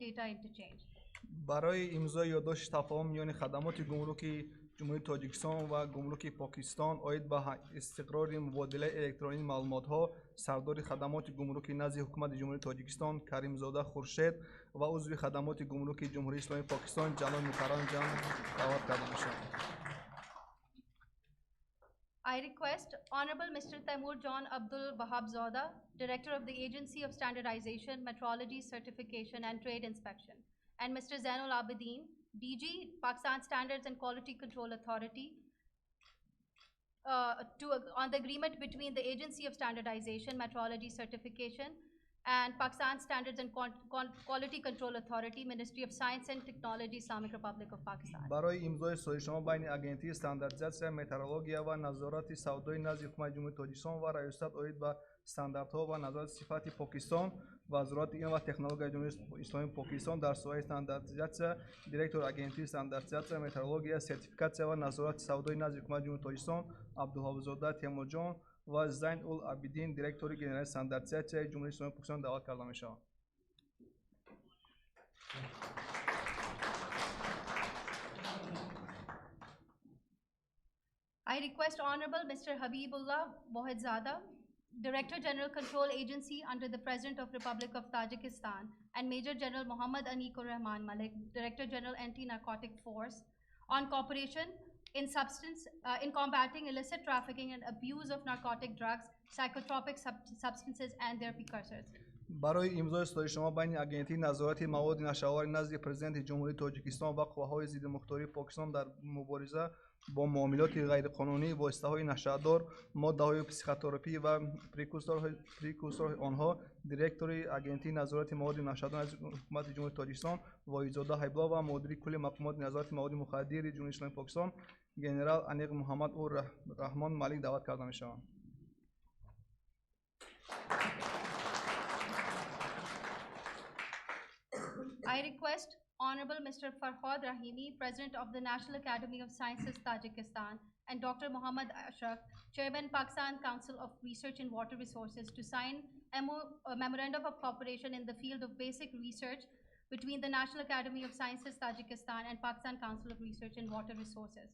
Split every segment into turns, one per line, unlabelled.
data interchange.
برای امضای یادداشت تفاهم میان خدمات گمرکی جمهوری تاجیکستان و گمرک پاکستان عاید به استقرار مبادله الکترونیکی معلومات‌ها، سردار خدمات گمرکی نزد حکومت جمهوری تاجیکستان کریمزاده خورشید و عضو خدمات گمرکی جمهوری اسلامی پاکستان جناب مکرم جان دعوت کرده می‌شود.
I request Honorable Mr. Taimur John Abdul Wahab Zoda, Director of the Agency of Standardization, Metrology, Certification and Trade Inspection, and Mr. Zainul Abidin, DG, Pakistan Standards and Quality Control Authority, on the agreement between the Agency of Standardization, Metrology, Certification, and Pakistan Standards and Quality Control Authority, Ministry of Science and Technology, Islamic Republic of Pakistan.
برای امضای سازشنامه بین اگنتی استانداردیزاسیون، مترولوژیا و نظارت سودای نزد حکومت جمهوری تاجیکستان و ریاست عاید به استانداردها و نظارت صفت پاکستان، وزارت علم و تکنولوژی جمهوری اسلامی پاکستان در سایه استانداردیزاسیون، دیرکتور اگنتی استانداردیزاسیون، مترولوژیا، سرتیفیکاسیون و نظارت سودای نزد حکومت جمهوری تاجیکستان عبدالوهاب زاده تیمور جان و زین العابدین، دیرکتور گنرال استانداردیزاسیون جمهوری اسلامی پاکستان دعوت کرده می‌شوند.
I request Honorable Mr. Habibullah Mohedzada, Director General Control Agency under the President of Republic of Tajikistan, and Major General Muhammad Anikur Rahman Malik, Director General Anti-Narcotic Force, on cooperation in combating illicit trafficking and abuse of narcotic drugs, psychotropic substances and their precursors.
برای امضای سازشنامه بین اگنتی نظارت مواد نشه‌آور نزد پرزیدنت جمهوری تاجیکستان و قوه‌های ضد مختاری پاکستان در مبارزه با معاملات غیرقانونی، واسطه‌های نشه‌دار، ماده‌های پسیخوتراپی و پریکورسور آنها، دیرکتور اگنتی نظارت مواد نشه‌دار نزد حکومت جمهوری تاجیکستان وایزاده حیبلا و مدیر کل مقامات نظارت مواد مخدر جمهوری اسلامی پاکستان گنرال انیق محمد رحمان مالک دعوت کرده می‌شوند.
I request Honorable Mr. Farhad Rahimi, President of the National Academy of Sciences Tajikistan, and Dr. Muhammad Ashraf, Chairman Pakistan Council of Research in Water Resources, to sign a memorandum of cooperation in the field of basic research between the National Academy of Sciences Tajikistan and Pakistan Council of Research in Water Resources.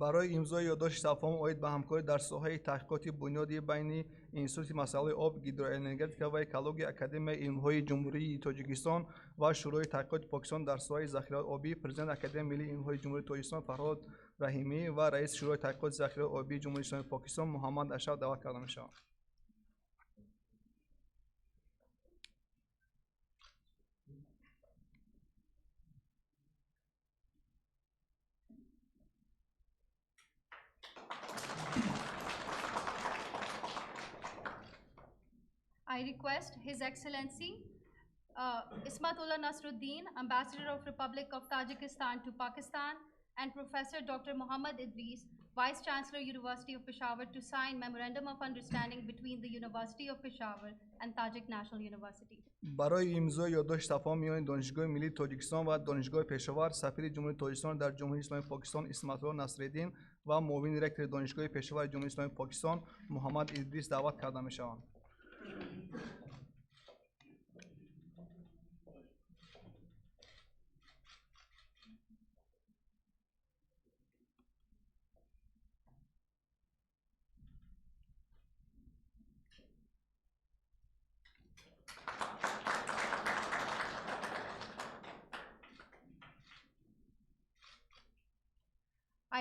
برای امضای یادداشت تفاهم عاید به همکاری در ساحه تحقیقات بنیادی بین انستیتوت مسائل آب، گیدروانرژیک و اکولوژی اکادمی علم‌های جمهوری تاجیکستان و شورای تحقیقات پاکستان در ساحه ذخیرات آبی، پرزیدنت اکادمی ملی علم‌های جمهوری تاجیکستان فرهاد رحیمی و رئیس شورای تحقیقات ذخیرات آبی جمهوری اسلامی پاکستان محمد اشرف دعوت کرده می‌شوند.
I request His Excellency Ismatullah Nasruddin, Ambassador of Republic of Tajikistan to Pakistan, and Professor Dr. Muhammad Idris, Vice Chancellor, University of Peshawar, to sign Memorandum of Understanding between the University of Peshawar and Tajik National University.
برای امضای یادداشت تفاهم میان دانشگاه ملی تاجیکستان و دانشگاه پشاور، سفیر جمهوری تاجیکستان در جمهوری اسلامی پاکستان اسمت‌الله نصرالدین و معاون رکتور دانشگاه پشاور جمهوری اسلامی پاکستان محمد ادریس دعوت کرده می‌شوند.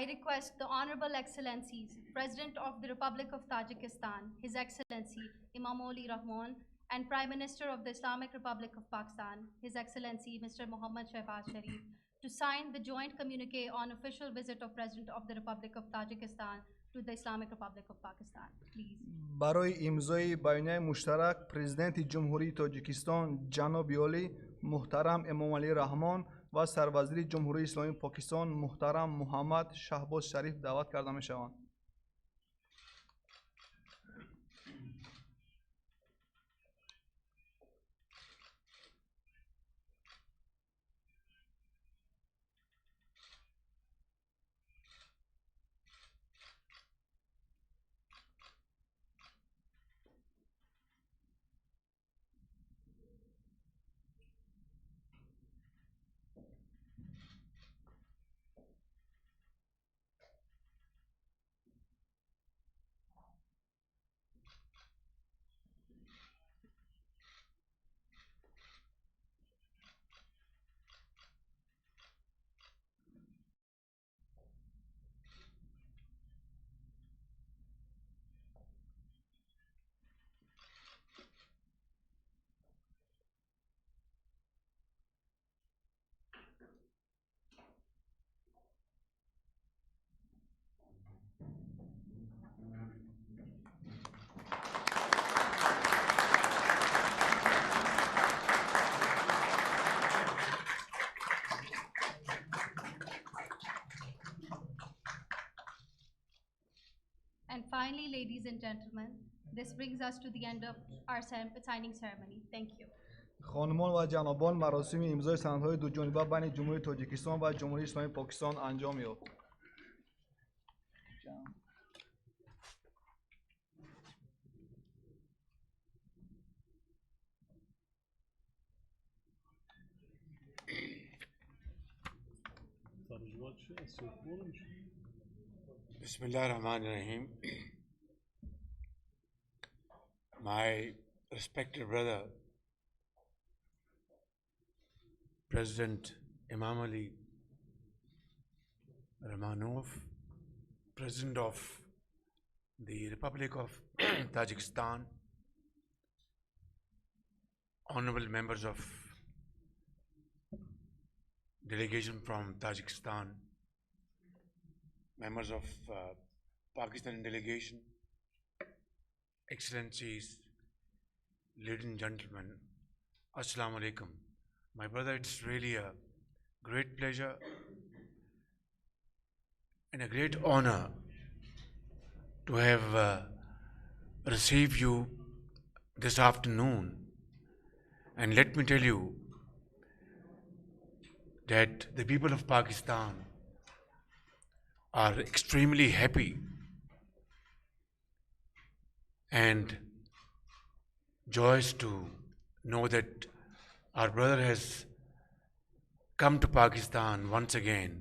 I request the Honorable Excellencies, President of the Republic of Tajikistan, His Excellency Imam-ul Rahman, and Prime Minister of the Islamic Republic of Pakistan, His Excellency Mr. Mohammad Shehbaz Sharif, to sign the joint communique on official visit of President of the Republic of Tajikistan to the Islamic Republic of Pakistan. Please.
برای امضای بیانیه مشترک پرزیدنت جمهوری تاجیکستان جناب عالی محترم امام علی رحمان و سروزیر جمهوری اسلامی پاکستان محترم محمد شهباز شریف دعوت کرده می‌شوند.
Finally, ladies and gentlemen, this brings us to the end of our signing ceremony. Thank you.
خانمان و جنابان، مراسم امضای سندهای دو جانبه بین جمهوری تاجیکستان و جمهوری اسلامی پاکستان انجام یافت.
Bismillah ar-Rahman ar-Rahim. My respected brother, President Imam Ali Rahmanov, President of the Republic of Tajikistan, honorable members of delegation from Tajikistan, members of Pakistan delegation, Excellencies, ladies and gentlemen, Assalamu alaikum. My brother, it's really a great pleasure and a great honor to have received you this afternoon. And let me tell you that the people of Pakistan are extremely happy and joyous to know that our brother has come to Pakistan once again,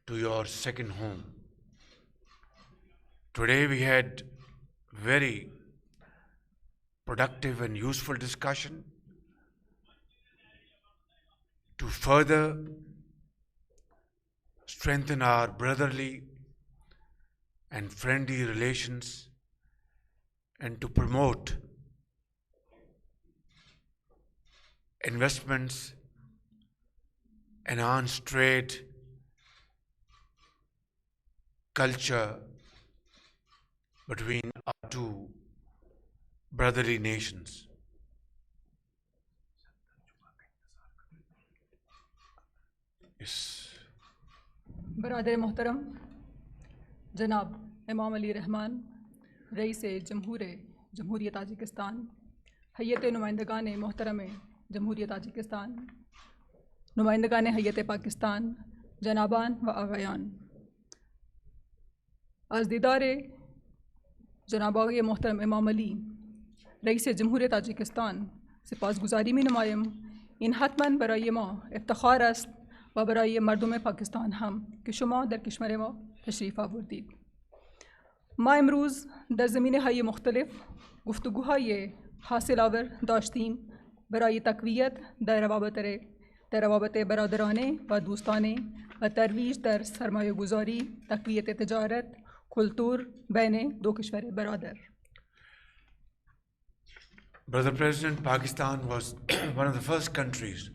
to your second home. Today we had very productive and useful discussion to further strengthen our brotherly and friendly relations and to promote investments, enhance trade, culture between our two brotherly nations. Yes.
برادر محترم جناب امام علی رحمان رئیس جمہوریت تاجکستان، ہیئت نمائندگان محترم جمہوریت تاجکستان، نمائندگان ہیئت پاکستان، جنابان و آقایان، از دیدار جناب آقای محترم امام علی رئیس جمهوریت تاجیکستان سپاسگزاری می نمایم. این حتما برای ما افتخار است و برای مردم پاکستان هم که شما در کشور ما تشریف آوردید. ما امروز در زمینه‌های مختلف گفتگوهای حاصل آور داشتیم برای تقویت در روابط برادرانه و دوستانه و ترویج در سرمایه گذاری، تقویت تجارت، کلتور بین دو کشور برادر.
Brother President, Pakistan was one of the first countries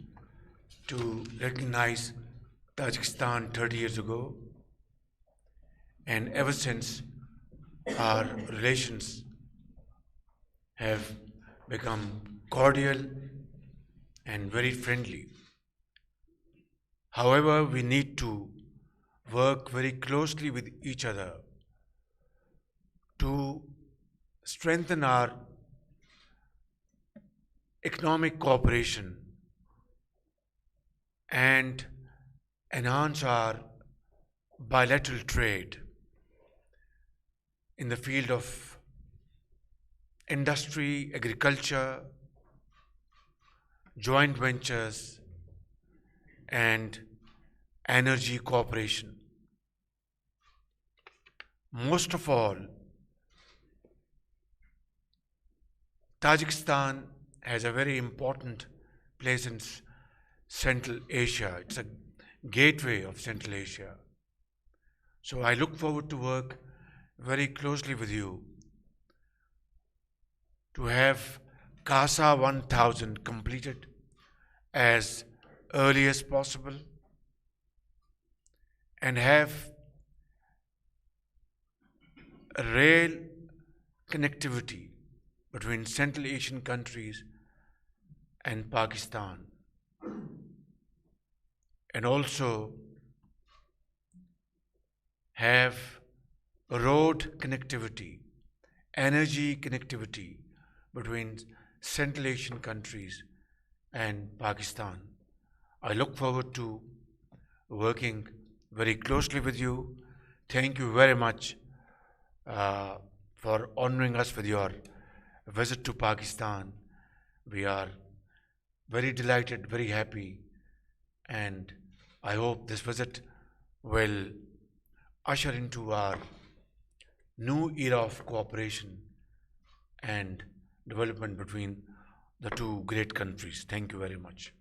to recognize Tajikistan 30 years ago, and ever since our relations have become cordial and very friendly. However, we need to work very closely with each other to strengthen our economic cooperation and enhance our bilateral trade in the field of industry, agriculture, joint ventures, and energy cooperation. Most of all, Tajikistan has a very important place in Central Asia. It's a gateway of Central Asia. So I look forward to work very closely with you to have CASA 1000 completed as early as possible and have a rail connectivity between Central Asian countries and Pakistan, and also have road connectivity, energy connectivity between Central Asian countries and Pakistan. I look forward to working very closely with you. Thank you very much for honoring us with your visit to Pakistan. We are very delighted, very happy, and I hope this visit will usher into our new era of cooperation and development between the two great countries. Thank you very much.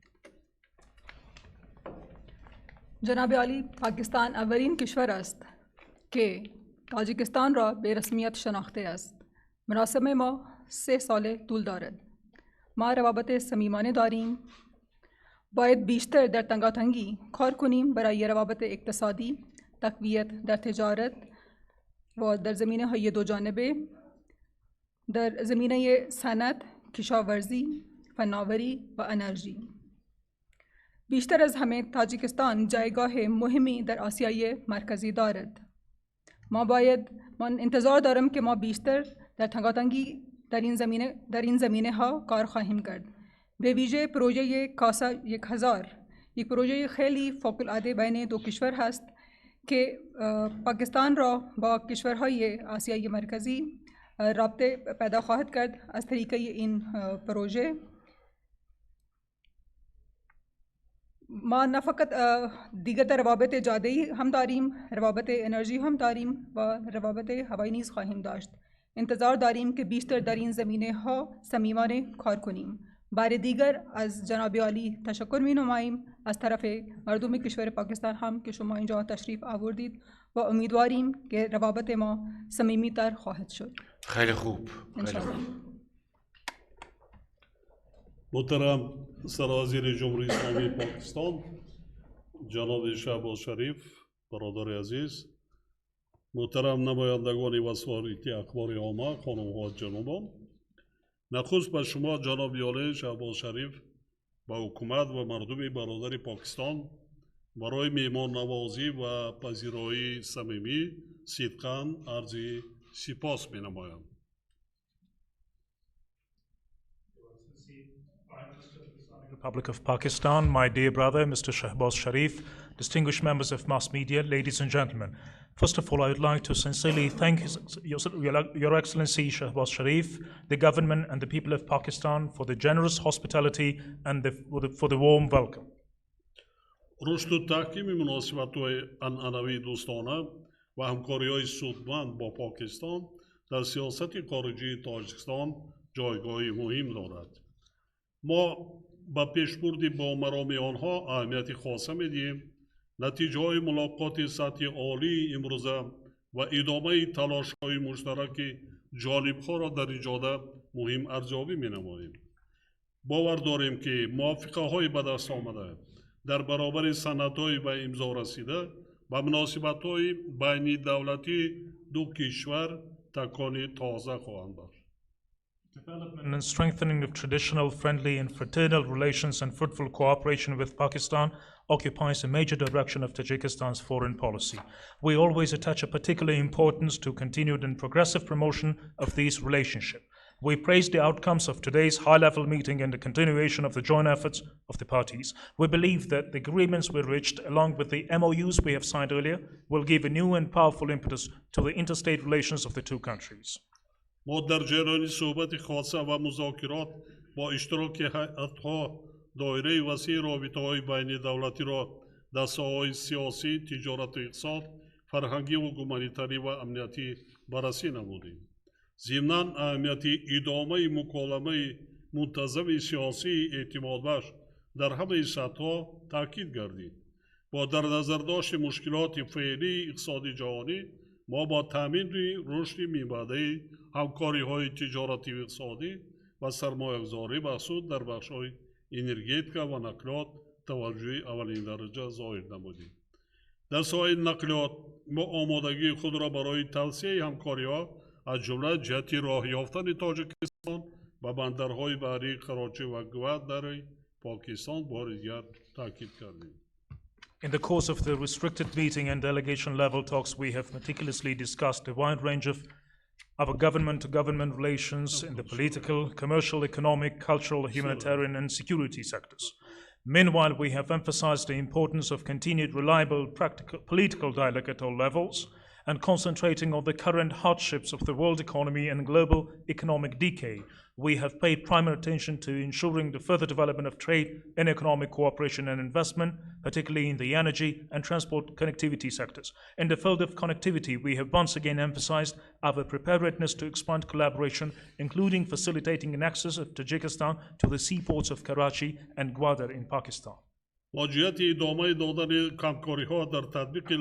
جناب عالی، پاکستان اولین کشور است که تاجکستان را به رسمیت شناخته است. مراسم ما 3 سال طول دارد. ما روابط صمیمانه داریم. باید بیشتر در تنگاتنگی کار کنیم برای روابط اقتصادی، تقویت در تجارت و در زمینه‌های دو جانبه، در زمینه صنعت، کشاورزی، فناوری و انرژی. بیشتر از همه تاجیکستان جایگاه مهمی در آسیای مرکزی دارد. من انتظار دارم که ما بیشتر در تنگاتنگی در این زمینه ها کار خواهیم کرد. به ویژه پروژه کاسا 1000 یک پروژه خیلی فوق العاده بین دو کشور هست که پاکستان را با کشورهای آسیای مرکزی رابطه پیدا خواهد کرد از طریق این پروژه. ما نه فقط دیگر روابط جاده‌ای هم داریم، روابط انرژی هم داریم و روابط هوایی نیز خواهیم داشت. انتظار داریم که بیشتر در این زمینه ها صمیمانه کار کنیم. بار دیگر از جناب عالی تشکر می نماییم از طرف مردم کشور پاکستان هم که شما اینجا تشریف آوردید و امیدواریم که روابط ما صمیمی تر خواهد شد.
خیلی خوب.
محترم سرازیر جمهوری اسلامی پاکستان جناب شهباز شریف برادر عزیز، محترم نمایندگان وسایط اخبار عامه، خانم‌ها و جنابان، نخست به شما جناب عالی شهباز شریف با حکومت و مردم برادر پاکستان برای میهمان نوازی و پذیرایی صمیمی صدقاً عرض سپاس می‌نمایم.
Republic of Pakistan, my dear brother, Mr. Shahbaz Sharif, distinguished members of mass media, ladies and gentlemen. First of all, I would like to sincerely thank Your Excellency Shahbaz Sharif, the government and the people of Pakistan for the generous hospitality and for the warm welcome.
رشد و تحکیم مناسبت‌های عنعنوی دوستانه و همکاری‌های سودمند با پاکستان در سیاست خارجی تاجکستان جایگاهی مهم دارد. ما با پیشبرد با مرامی آنها اهمیت خاصه می‌دهیم. نتیجه‌های ملاقات سطح عالی امروزه و ادامه تلاش‌های مشترک جانب‌ها را در ایجاد مهم ارزیابی می‌نماییم. باور داریم که موافقه‌های به دست آمده در برابر سندهای به امضا رسیده و مناسبت‌های بین دولتی دو کشور تکانی تازه خواهند داشت.
Development and strengthening of traditional, friendly and fraternal relations and fruitful cooperation with Pakistan occupies a major direction of Tajikistan's foreign policy. We always attach a particular importance to continued and progressive promotion of these relationships. We praise the outcomes of today's high-level meeting and the continuation of the joint efforts of the parties. We believe that the agreements we reached, along with the MOUs we have signed earlier, will give a new and powerful impetus to the interstate relations of the two countries.
ما در جریان صحبت خاصه و مذاکرات با اشتراک هیئت‌ها دایره وسیع رابطه‌های بین دولتی را در ساحه‌های سیاسی، تجارت و اقتصاد، فرهنگی و گومانیتاری و امنیتی بررسی نمودیم. ضمناً اهمیت ادامه مکالمه منتظم سیاسی اعتماد بخش در همه سطح‌ها تاکید گردید. با در نظر داشت مشکلات فعلی اقتصادی جهانی، ما با تامین رشد میانبردی همکاری‌های تجارتی و اقتصادی و سرمایه‌گذاری مخصوص در بخش‌های انرژتیکا و نقلیات توجه اولین درجه ظاهر نمودیم. در ساحه نقلیات ما آمادگی خود را برای توسعه همکاری‌ها از جمله جهت راه یافتن تاجکستان و بندرهای بحری کراچی و قودرات در پاکستان بار دیگر تاکید کردیم.
In the course of the restricted meeting and delegation level talks, we have meticulously discussed a wide range of our government-to-government relations in the political, commercial, economic, cultural, humanitarian, and security sectors. Meanwhile, we have emphasized the importance of continued reliable political dialogue at all levels and concentrating on the current hardships of the world economy and global economic decay. We have paid primary attention to ensuring the further development of trade and economic cooperation and investment, particularly in the energy and transport connectivity sectors. In the field of connectivity, we have once again emphasized our preparedness to expand collaboration, including facilitating an access of Tajikistan to the seaports of Karachi and Qudrat in Pakistan.
واجهیت ادامه دادن کمکاری‌ها در تطبیق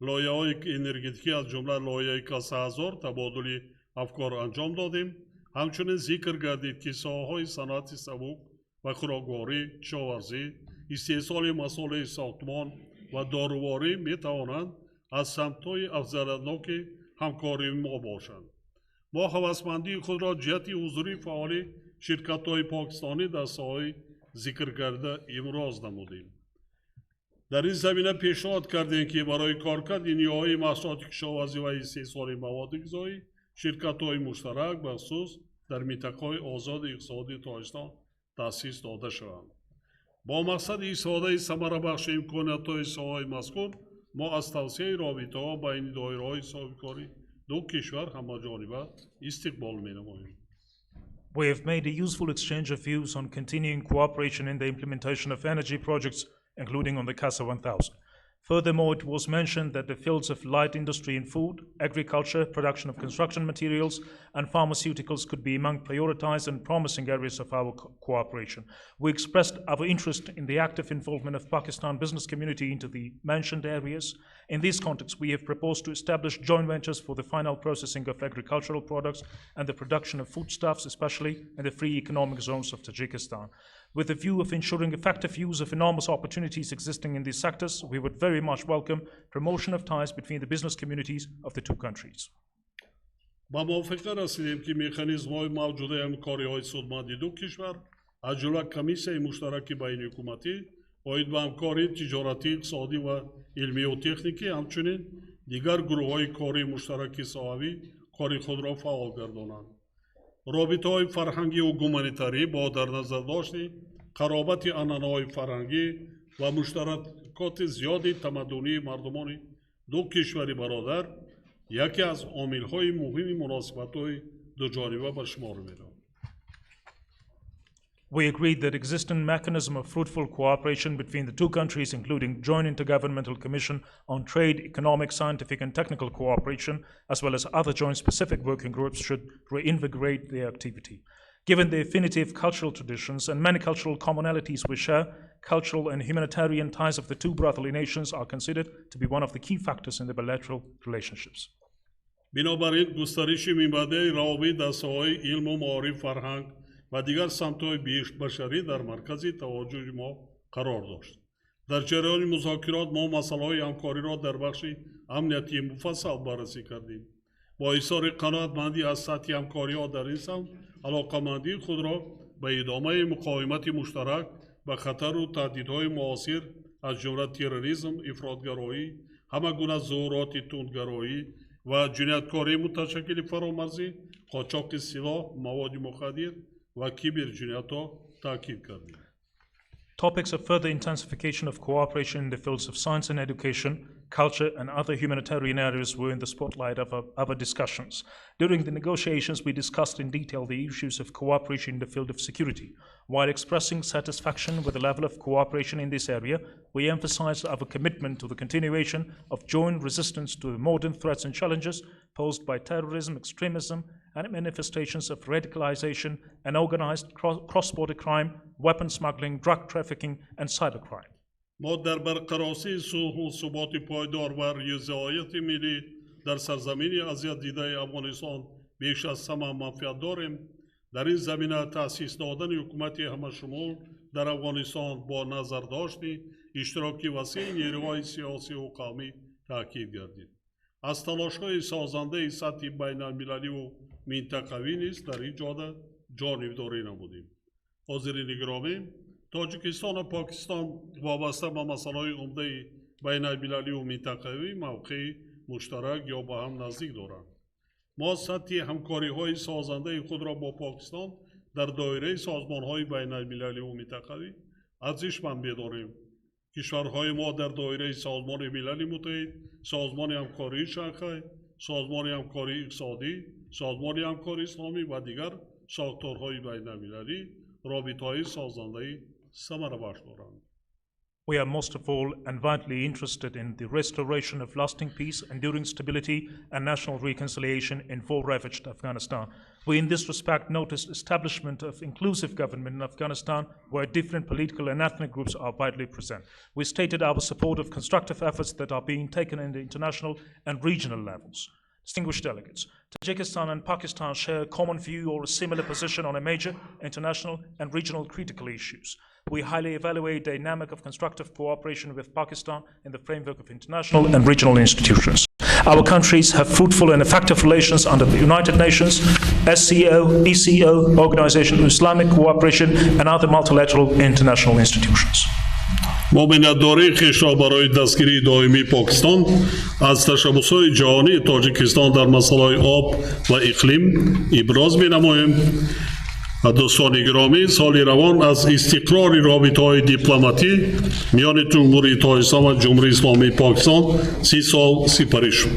لایه‌های انرژتیکی از جمله لایه کاسه‌هزار تبادل افکار انجام دادیم. همچنین ذکر گردید که ساحه‌های صنعت سبک و خوراکواری، کشاورزی، استحصال مسائل ساختمان و داروواری می‌توانند از سمت‌های افزایش‌یابی همکاری ما باشند. ما هوسمندی خود را جهت حضوری فعال شرکت‌های پاکستانی در ساحه ذکر کرده ابراز نمودیم. در این زمینه پیشنهاد کردیم که برای کارکرد نیازهای محصولات کشاورزی و استحصال مواد غذایی شرکت‌های مشترک بخصوص در منطقه‌های آزاد اقتصادی تاجکستان تأسیس داده شوند. با مقصد استفاده ثمره بخش امکانات‌های ساحه مذکور ما از توسعه رابطه‌ها بین دایره‌های صاحبکاری دو کشور همه‌جانبه استقبال می‌نماییم.
We have made a useful exchange of views on continuing cooperation in the implementation of energy projects, including on the CASA 1000. Furthermore, it was mentioned that the fields of light industry in food, agriculture, production of construction materials, and pharmaceuticals could be among prioritized and promising areas of our cooperation. We expressed our interest in the active involvement of Pakistan business community into the mentioned areas. In this context, we have proposed to establish joint ventures for the final processing of agricultural products and the production of foodstuffs, especially in the free economic zones of Tajikistan. With the view of ensuring effective use of enormous opportunities existing in these sectors, we would very much welcome promotion of ties between the business communities of the two countries.
با موافقت رسیدیم که مکانیزم‌های موجود همکاری‌های سودمندی دو کشور از جمله کمیسیون مشترک بین حکومتی باید با همکاری تجارتی، اقتصادی و علمی و تکنیکی همچنین دیگر گروه‌های کاری مشترک ساحوی کاری خود را فعال گردانند. رابطه‌های فرهنگی و گومانیتاری با در نظر داشتن قرابت عنعنه‌های فرهنگی و مشترکات زیادی تمدنی مردمان دو کشور برادر یکی از عامل‌های مهم مناسبت‌های دو جانبه به شمار می‌رود.
We agreed that existing mechanism of fruitful cooperation between the two countries, including Joint Intergovernmental Commission on Trade, Economic, Scientific and Technical Cooperation, as well as other joint specific working groups, should reinvigorate their activity. Given the affinity of cultural traditions and many cultural commonalities we share, cultural and humanitarian ties of the two brotherly nations are considered to be one of the key factors in the bilateral relationships.
بنابراین گسترش منبع روابط در ساحه علم و معارف، فرهنگ و دیگر سمت‌های بشری در مرکز توجه ما قرار داشت. در جریان مذاکرات ما مسائل همکاری را در بخش امنیتی مفصل بررسی کردیم. با اظهار قناعتمندی از سطح همکاری‌ها در این سمت، علاقه‌مندی خود را به ادامه مقاومت مشترک به خطر و تهدیدهای معاصر از جمله تروریسم، افراطگرایی، همه‌گونه ظهورات تندگرایی و جنایتکاری متشکل فرامرزی، قاچاق سلاح، مواد مخدر و کیبرجنایت‌ها تاکید کردیم.
Topics of further intensification of cooperation in the fields of science and education, culture, and other humanitarian areas were in the spotlight of our discussions. During the negotiations, we discussed in detail the issues of cooperation in the field of security. While expressing satisfaction with the level of cooperation in this area, we emphasized our commitment to the continuation of joint resistance to the modern threats and challenges posed by terrorism, extremism, and manifestations of radicalization and organized cross-border crime, weapon smuggling, drug trafficking, and cybercrime.
ما در برقراری صلح و ثبات پایدار و رضایت ملی در سرزمین اذیت دیده افغانستان بیش از همه منفعت داریم. در این زمینه تأسیس دادن حکومت همه‌شمول در افغانستان با نظر داشتی اشتراک وسیع نیروهای سیاسی و قومی تاکید گردید. از تلاش‌های سازنده سطح بین‌المللی و منطقوی نیز در این جانبداری نمودیم. حاضرین گرامی، تاجیکستان و پاکستان وابسته به مسائل عمده بین المللی و منطقه‌ای موقع مشترک یا به هم نزدیک دارند. ما سطح همکاری‌های سازنده خود را با پاکستان در دایره سازمان‌های بین المللی و منطقه‌ای ارزشمند می‌دانیم. کشورهای ما در دایره سازمان ملل متحد، سازمان همکاری شانگهای، سازمان همکاری اقتصادی، سازمان همکاری اسلامی و دیگر ساختارهای بین المللی رابطه‌های سازنده ثمره بخش دارند.
We are most of all and vitally interested in the restoration of lasting peace, enduring stability, and national reconciliation in war-ravaged Afghanistan. We, in this respect, noticed establishment of inclusive government in Afghanistan, where different political and ethnic groups are widely present. We stated our support of constructive efforts that are being taken in the international and regional levels. Distinguished delegates, Tajikistan and Pakistan share a common view or a similar position on a major international and regional critical issues. We highly evaluate the dynamic of constructive cooperation with Pakistan in the framework of international and regional institutions. Our countries have fruitful and effective relations under the United Nations, SCO, ECO, Organization of Islamic Cooperation, and other multilateral international institutions.
ما منتداری خیش را برای دستگیری دائمی پاکستان از تشبس‌های جهانی تاجیکستان در مسائل آب و اقلیم ابراز می‌نماییم. دوستان گرامی، سال روان از استقرار رابطه‌های دیپلماتی میان جمهوری تاجیکستان و جمهوری اسلامی پاکستان 30 سال سپری شد.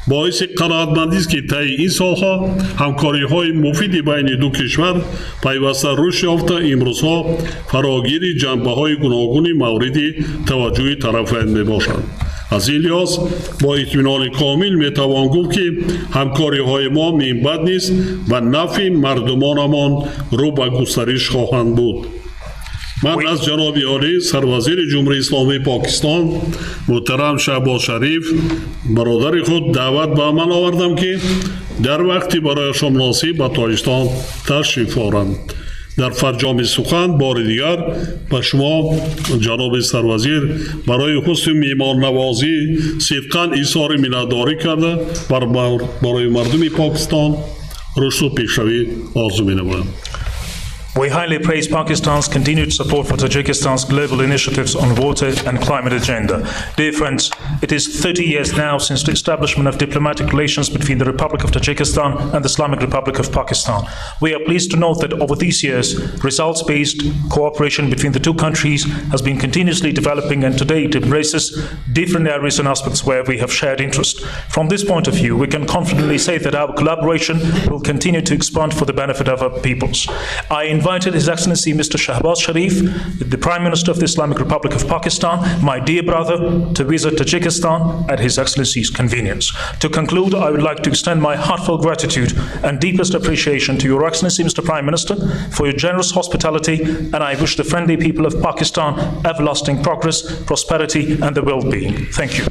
باعث قناعتمندی است که طی این سالها همکاری‌های مفید بین دو کشور پیوسته رشد یافته امروزها فراگیر جنبه‌های گوناگون مورد توجه طرفین میباشند. از این لحاظ با اطمینان کامل میتوان گفت که همکاری‌های ما منبع نیست و نفع مردمانمان رو به گسترش خواهند بود. من از جناب عالی سروزیر جمهوری اسلامی پاکستان محترم شعبوں شریف برادر خود دعوت به عمل آوردم که در وقتی برایشان مناسب به تاجیکستان تشریف آورند. در فرجام سخن بار دیگر به شما جناب سروزیر برای حسن میهمان نوازی صدقاً اظهار منتداری کرده برای مردم پاکستان رشد و پیشروی آرزو می‌نمایم.
We highly praise Pakistan's continued support for Tajikistan's global initiatives on water and climate agenda. Dear friends, it is 30 years now since the establishment of diplomatic relations between the Republic of Tajikistan and the Islamic Republic of Pakistan. We are pleased to note that over these years, results-based cooperation between the two countries has been continuously developing, and today it embraces different areas and aspects where we have shared interest. From this point of view, we can confidently say that our collaboration will continue to expand for the benefit of our peoples. I invited His Excellency Mr. Shahbaz Sharif, the Prime Minister of the Islamic Republic of Pakistan, my dear brother, to visit Tajikistan at His Excellency's convenience. To conclude, I would like to extend my heartfelt gratitude and deepest appreciation to Your Excellency Mr. Prime Minister for your generous hospitality, and I wish the friendly people of Pakistan everlasting progress, prosperity, and the well-being. Thank you.